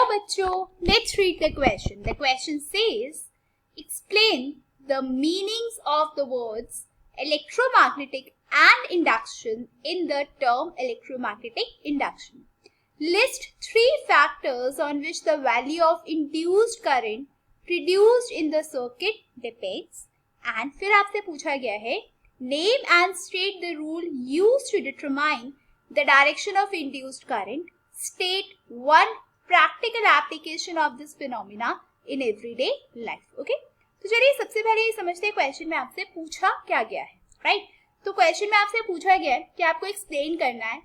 बच्चों, let's read the question. The question says, explain the meanings of the words electromagnetic and induction in the term electromagnetic induction. List 3 factors on which the value of induced current produced in the circuit depends. And फिर आपसे पूछा गया है, name and state the rule used to determine the direction of induced current. State one practical application of this phenomena in everyday life. Okay? तो चलिए सबसे पहले ये समझते हैं क्वेश्चन में आपसे पूछा क्या गया है, राइट? तो क्वेश्चन में आपसे पूछा गया है कि आपको एक्सप्लेन करना है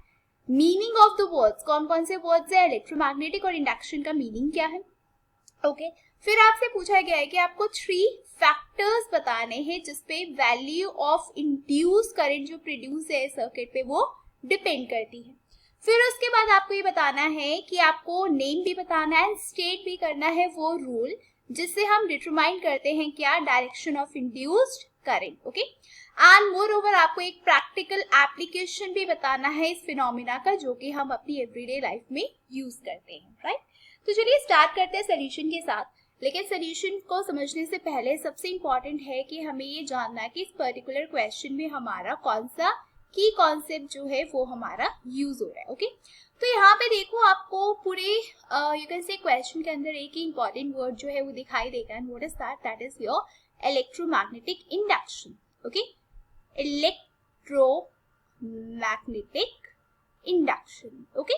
मीनिंग ऑफ द वर्ड्स, कौन कौन से वर्ड्स है, इलेक्ट्रोमैग्नेटिक और इंडक्शन का मीनिंग क्या है. ओके, फिर आपसे पूछा गया है कि आपको 3 फैक्टर्स बताने हैं जिसपे वैल्यू ऑफ इंड्यूस करंट जो प्रोड्यूस है सर्किट पे वो डिपेंड करती है. फिर उसके बाद आपको ये बताना है कि आपको नेम भी बताना है, स्टेट भी करना है वो रूल जिससे हम डिटरमाइन करते हैं क्या, direction of induced current. Okay, and more over आपको एक प्रैक्टिकल एप्लीकेशन भी बताना है इस फिनोमिना का जो कि हम अपनी एवरीडे लाइफ में यूज करते हैं, राइट? तो चलिए स्टार्ट करते हैं सोल्यूशन के साथ. लेकिन सोल्यूशन को समझने से पहले सबसे इंपॉर्टेंट है कि हमें ये जानना है कि इस पर्टिकुलर क्वेश्चन में हमारा कौन सा की कॉन्सेप्ट जो है वो हमारा यूज हो रहा है. ओके, तो यहाँ पे देखो आपको पूरे यू कैन से क्वेश्चन के अंदर एक ही इंपॉर्टेंट वर्ड जो है वो दिखाई देगा, and what is that is your electromagnetic induction. Okay, electromagnetic induction. Okay,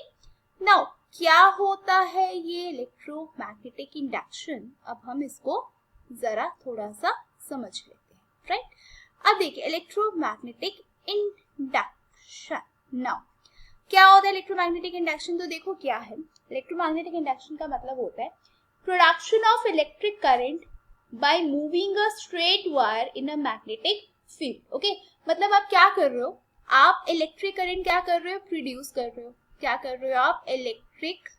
now क्या होता है ये इलेक्ट्रोमैग्नेटिक इंडक्शन, अब हम इसको जरा थोड़ा सा समझ लेते हैं, राइट? अब देखिए इलेक्ट्रोमैग्नेटिक इंडक्शन. नाउ क्या होता है इलेक्ट्रोमैग्नेटिक इंडक्शन, तो देखो क्या है. इलेक्ट्रोमैग्नेटिक इंडक्शन का मतलब होता है production of electric current by moving a straight wire in a magnetic field. Okay, मतलब आप क्या कर रहे हो, आप इलेक्ट्रिक करंट क्या कर रहे हो, प्रोड्यूस कर रहे हो. क्या कर रहे हो आप, इलेक्ट्रिक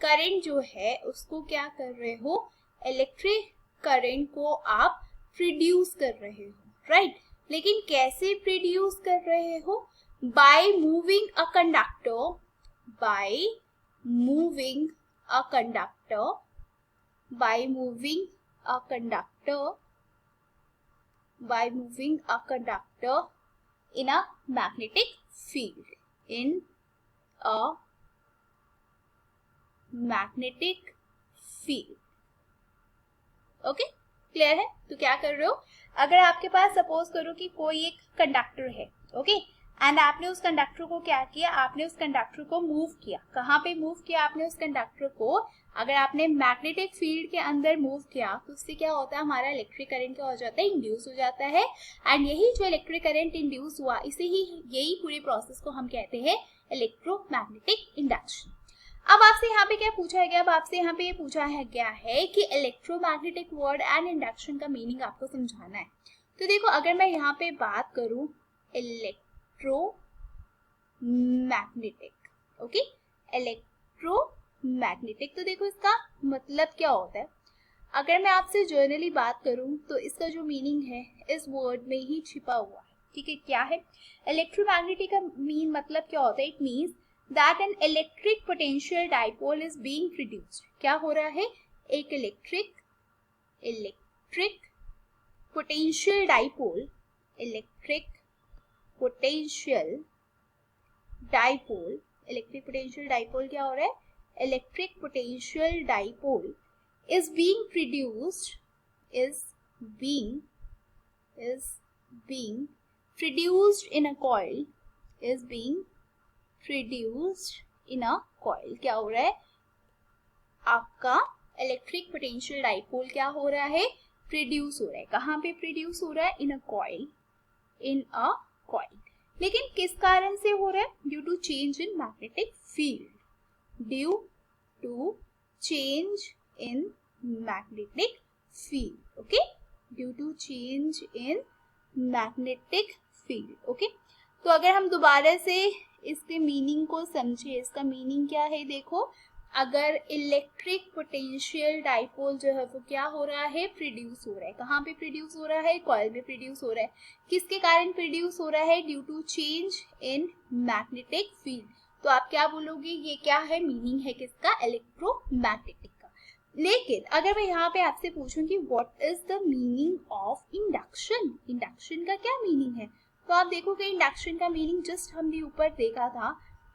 करंट जो है उसको क्या कर रहे हो, इलेक्ट्रिक करंट को आप प्रोड्यूस कर रहे हो, राइट? लेकिन कैसे प्रोड्यूस कर रहे हो, by moving a conductor, by moving a conductor, by moving a conductor, by moving a conductor in a magnetic field, in a magnetic field. Okay, clear है? तो क्या कर रहे हो, अगर आपके पास सपोज करो कि कोई एक कंडक्टर है, ओके, एंड आपने उस कंडक्टर को क्या किया, आपने उस कंडक्टर को मूव किया. कहाँ पे मूव किया आपने उस कंडक्टर को, अगर आपने मैग्नेटिक फील्ड के अंदर मूव किया तो उससे क्या होता है, हमारा इलेक्ट्रिक करंट क्या हो जाता है, इंड्यूस हो जाता है. एंड यही जो इलेक्ट्रिक करंट इंड्यूस हुआ इसे ही, यही पूरी प्रोसेस को हम कहते हैं इलेक्ट्रोमैग्नेटिक इंडक्शन. अब आपसे यहाँ पे क्या पूछा गया, अब आपसे यहाँ पे ये पूछा है गया है कि इलेक्ट्रोमैग्नेटिक वर्ड एंड इंडक्शन का मीनिंग आपको समझाना है. तो देखो अगर मैं यहाँ पे बात करूँ इलेक्ट्रोमैग्नेटिक, ओके, इलेक्ट्रोमैग्नेटिक, तो देखो इसका मतलब क्या होता है. अगर मैं आपसे जनरली बात करूं तो इसका जो मीनिंग है इस वर्ड में ही छिपा हुआ है, ठीक है? क्या है इलेक्ट्रोमैग्नेटिक का मतलब क्या होता है, it means that an electric potential dipole is being produced. क्या हो रहा है, एक electric potential dipole, electric potential dipole, electric potential dipole क्या हो रहा है, electric potential dipole is being produced in a coil, is being produced in a coil. क्या हो रहा है, आपका इलेक्ट्रिक पोटेंशियल डाइपोल क्या हो रहा है, प्रोड्यूस हो रहा है. कहाँ पे प्रोड्यूस हो रहा है, इन a coil, in a coil. लेकिन किस कारण से हो रहा है, due to change in magnetic field, due to change in magnetic field. Okay, due to change in magnetic field. Okay, तो अगर हम दोबारा से इसके मीनिंग को समझे, इसका मीनिंग क्या है, देखो अगर इलेक्ट्रिक पोटेंशियल डाइपोल जो है वो क्या हो रहा है, प्रोड्यूस हो रहा है. कहाँ पे प्रोड्यूस हो रहा है, कॉइल में प्रोड्यूस हो रहा है. किसके कारण प्रोड्यूस हो रहा है, due to change in magnetic field. तो आप क्या बोलोगे, ये क्या है, मीनिंग है किसका, इलेक्ट्रोमैग्नेटिक. लेकिन अगर मैं यहाँ पे आपसे पूछूं कि what is the meaning of induction, induction का क्या मीनिंग है, तो आप देखोगे इंडक्शन का मीनिंग जस्ट हमने ऊपर देखा था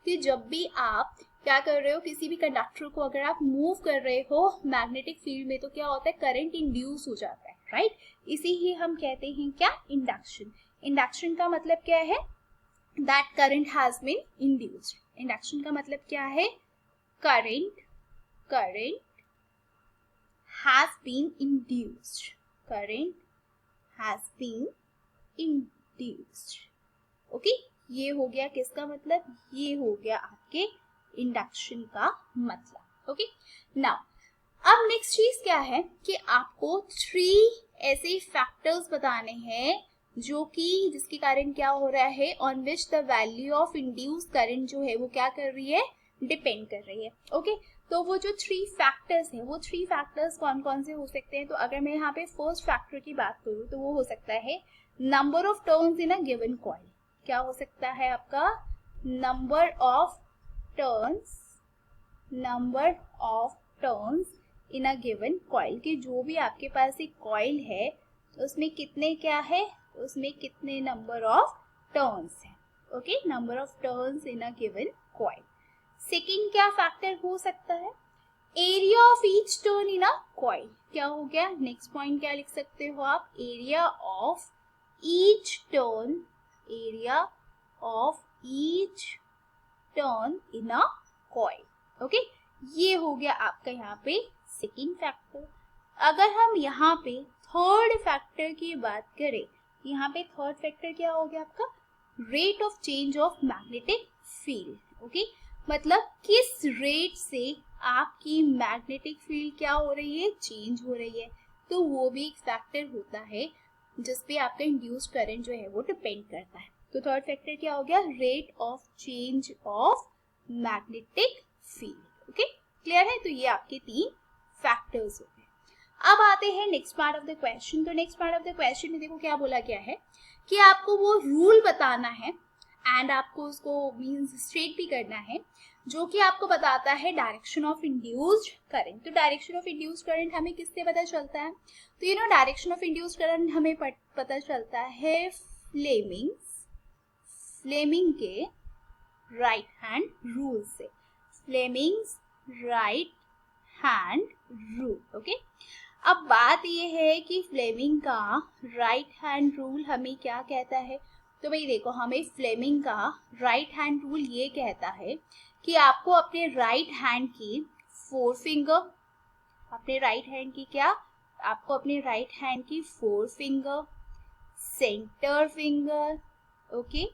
कि जब भी आप क्या कर रहे हो, किसी भी कंडक्टर को अगर आप मूव कर रहे हो मैग्नेटिक फील्ड में, तो क्या होता है, करंट इंड्यूस हो जाता है, राइट। इसी ही हम कहते हैं क्या, इंडक्शन। इंडक्शन का मतलब क्या है, that current has been induced. Induction का मतलब क्या है, current has been induced, current has been induced, okay. ये हो गया किसका मतलब, ये हो गया आपके इंडक्शन का मतलब, ओके। नाउ अब नेक्स्ट चीज क्या है कि आपको 3 ऐसे फैक्टर्स बताने हैं जो कि जिसके कारण क्या हो रहा है, on which the value of induce current जो है वो क्या कर रही है, डिपेंड कर रही है, ओके। तो वो जो 3 फैक्टर्स हैं, वो 3 फैक्टर्स कौन कौन से हो सकते हैं, तो अगर मैं यहाँ पे फर्स्ट फैक्टर की बात करूँ तो वो हो सकता है number of turns in a given coil. क्या हो सकता है आपका, number of turns in a given coil, कि जो भी आपके पास एक कॉइल है उसमें कितने क्या है, उसमें कितने नंबर ऑफ टर्न्स है, okay, number of turns in a given coil. Second क्या फैक्टर हो सकता है, area of each turn in a coil. क्या हो गया, नेक्स्ट पॉइंट क्या लिख सकते हो आप, area of each turn, area of each turn in a coil, okay. ये हो गया आपका यहाँ पे सेकेंड फैक्टर। अगर हम यहाँ पे थर्ड फैक्टर की बात करें, यहाँ पे थर्ड फैक्टर क्या हो गया आपका, rate of change of magnetic field, okay. मतलब किस रेट से आपकी मैग्नेटिक फील्ड क्या हो रही है, चेंज हो रही है, तो वो भी एक फैक्टर होता है जिसपे आपका इंड्यूस्ड करंट जो है वो डिपेंड करता है। तो थर्ड फैक्टर क्या हो गया, rate of change of magnetic field, okay, clear है। तो ये आपके 3 फैक्टर्स हो गए। अब आते हैं next part of the question. तो next part of the question में देखो क्या बोला गया है कि आपको वो रूल बताना है एंड आपको उसको मींस स्ट्रेट भी करना है जो कि आपको बताता है डायरेक्शन ऑफ इंड्यूस्ड करंट। तो डायरेक्शन ऑफ इंड्यूस्ड करंट हमें किससे पता चलता है, तो you know direction of induced current हमें पता चलता है फ्लेमिंग के राइट हैंड रूल से, Fleming's right hand rule, okay. अब बात ये है कि फ्लेमिंग का राइट हैंड रूल हमें क्या कहता है, तो भाई देखो हमें फ्लेमिंग का राइट हैंड रूल ये कहता है कि आपको अपने राइट हैंड की 4 फिंगर, अपने राइट हैंड की क्या, आपको अपने राइट हैंड की 4 finger, centre finger, okay,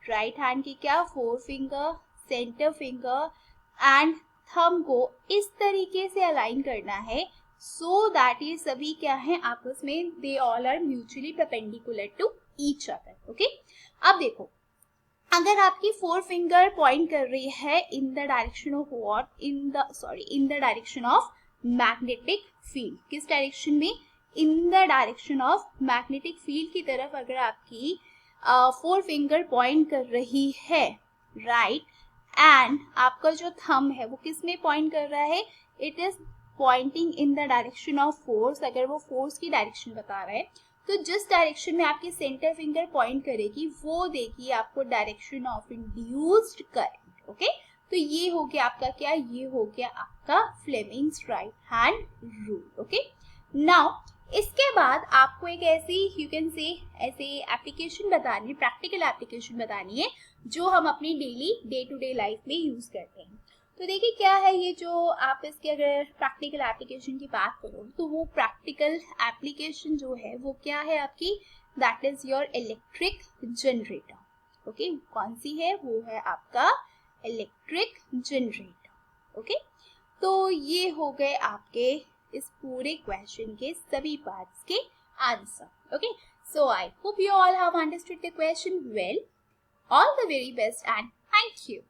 right hand की क्या 4 finger, centre finger and thumb को इस तरीके से अलाइन करना है सो दैट ये सभी क्या है आपस में, they all are mutually perpendicular to each other, okay. अब देखो अगर आपकी 4 फिंगर पॉइंट कर रही है in the direction of what, in the direction of magnetic field, किस डायरेक्शन में, in the direction of magnetic field की तरफ अगर आपकी 4 फिंगर पॉइंट कर रही है, राइट, एंड आपका जो थंब है वो किस में पॉइंट कर रहा है, it is pointing in the direction of force, अगर वो फोर्स की डायरेक्शन बता रहा है तो जिस डायरेक्शन में आपकी सेंटर फिंगर पॉइंट करेगी वो देगी आपको direction of induced current, okay. तो ये हो गया आपका क्या, ये हो गया आपका Fleming's right hand rule, okay. Now इसके बाद आपको एक ऐसी यू कैन से ऐसे एप्लीकेशन बतानी है, प्रैक्टिकल एप्लीकेशन बतानी है जो हम अपनी daily day to day life में यूज करते हैं। तो देखिए क्या है ये, जो आप इसके अगर प्रैक्टिकल एप्लीकेशन की बात करो तो वो प्रैक्टिकल एप्लीकेशन जो है वो क्या है आपकी, that is your electric generator, okay. कौन सी है, वो है आपका इलेक्ट्रिक जनरेटर, ओके। तो ये हो गए आपके इस पूरे क्वेश्चन के सभी पार्ट्स के answer, okay. So I hope you all have understood the question well. All the very best and thank you.